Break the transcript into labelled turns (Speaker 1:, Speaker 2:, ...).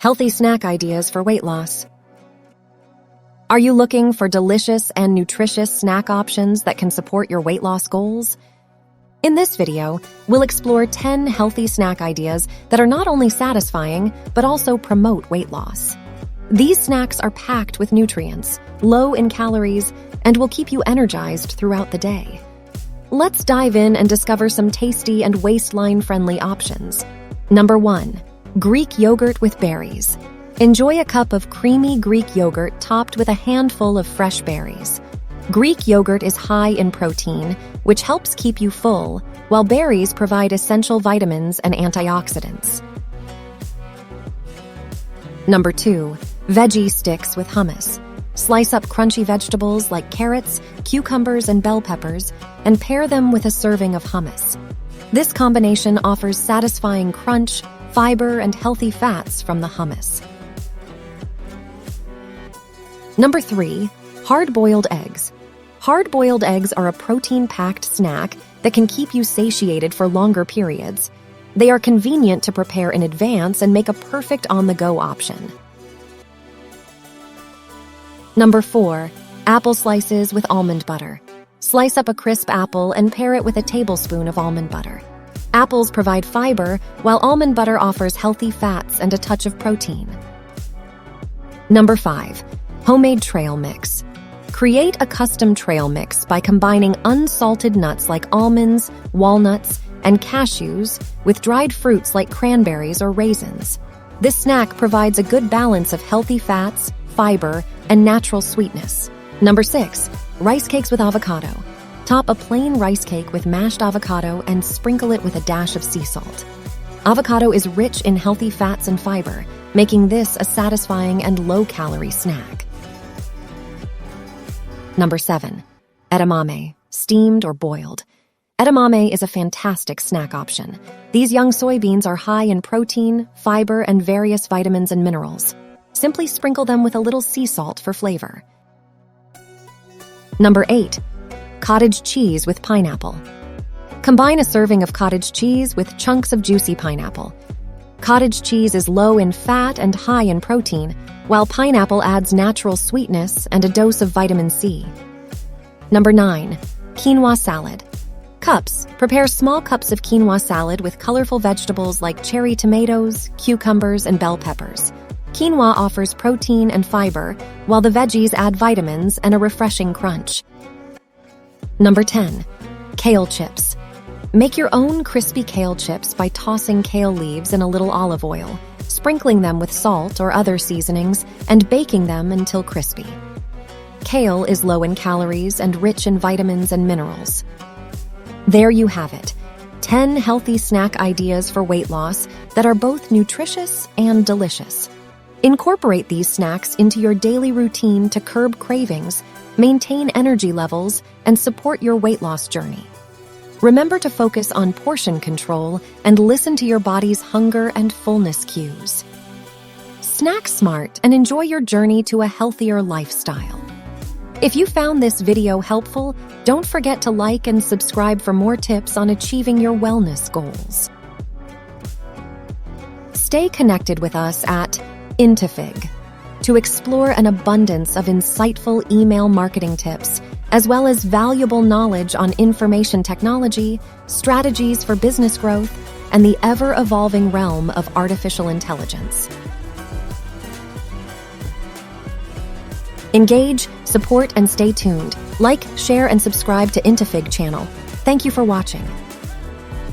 Speaker 1: Healthy snack ideas for weight loss. Are you looking for delicious and nutritious snack options that can support your weight loss goals? In this video, we'll explore 10 healthy snack ideas that are not only satisfying, but also promote weight loss. These snacks are packed with nutrients, low in calories, and will keep you energized throughout the day. Let's dive in and discover some tasty and waistline-friendly options. Number 1. Greek yogurt with berries. Enjoy a cup of creamy Greek yogurt topped with a handful of fresh berries. Greek yogurt is high in protein, which helps keep you full, while berries provide essential vitamins and antioxidants. Number 2. Veggie Sticks with hummus. Slice up crunchy vegetables like carrots, cucumbers, and bell peppers, and pair them with a serving of hummus. This combination offers satisfying crunch, fiber, and healthy fats from the hummus. Number 3. Hard-boiled eggs. Hard-boiled eggs are a protein-packed snack that can keep you satiated for longer periods. They are convenient to prepare in advance and make a perfect on-the-go option. Number 4. Apple slices with almond butter. Slice up a crisp apple and pair it with a tablespoon of almond butter. Apples provide fiber, while almond butter offers healthy fats and a touch of protein. Number 5. Homemade trail mix. Create a custom trail mix by combining unsalted nuts like almonds, walnuts, and cashews with dried fruits like cranberries or raisins. This snack provides a good balance of healthy fats, fiber, and natural sweetness. Number 6. Rice cakes with avocado. Top a plain rice cake with mashed avocado and sprinkle it with a dash of sea salt. Avocado is rich in healthy fats and fiber, making this a satisfying and low-calorie snack. Number 7. Edamame, steamed or boiled. Edamame is a fantastic snack option. These young soybeans are high in protein, fiber, and various vitamins and minerals. Simply sprinkle them with a little sea salt for flavor. Number 8. Cottage cheese with pineapple. Combine a serving of cottage cheese with chunks of juicy pineapple. Cottage cheese is low in fat and high in protein, while pineapple adds natural sweetness and a dose of vitamin C. Number 9. Quinoa salad. Cups. Prepare small cups of quinoa salad with colorful vegetables like cherry tomatoes, cucumbers, and bell peppers. Quinoa offers protein and fiber, while the veggies add vitamins and a refreshing crunch. Number 10. Kale chips. Make your own crispy kale chips by tossing kale leaves in a little olive oil, sprinkling them with salt or other seasonings, and baking them until crispy. Kale is low in calories and rich in vitamins and minerals. There you have it, 10 healthy snack ideas for weight loss that are both nutritious and delicious. Incorporate these snacks into your daily routine to curb cravings, maintain energy levels, and support your weight loss journey. Remember to focus on portion control and listen to your body's hunger and fullness cues. Snack smart and enjoy your journey to a healthier lifestyle. If you found this video helpful, don't forget to like and subscribe for more tips on achieving your wellness goals. Stay connected with us at Intifig to explore an abundance of insightful email marketing tips, as well as valuable knowledge on information technology, strategies for business growth, and the ever-evolving realm of artificial intelligence. Engage, support, and stay tuned. Like, share, and subscribe to Intifig channel. Thank you for watching.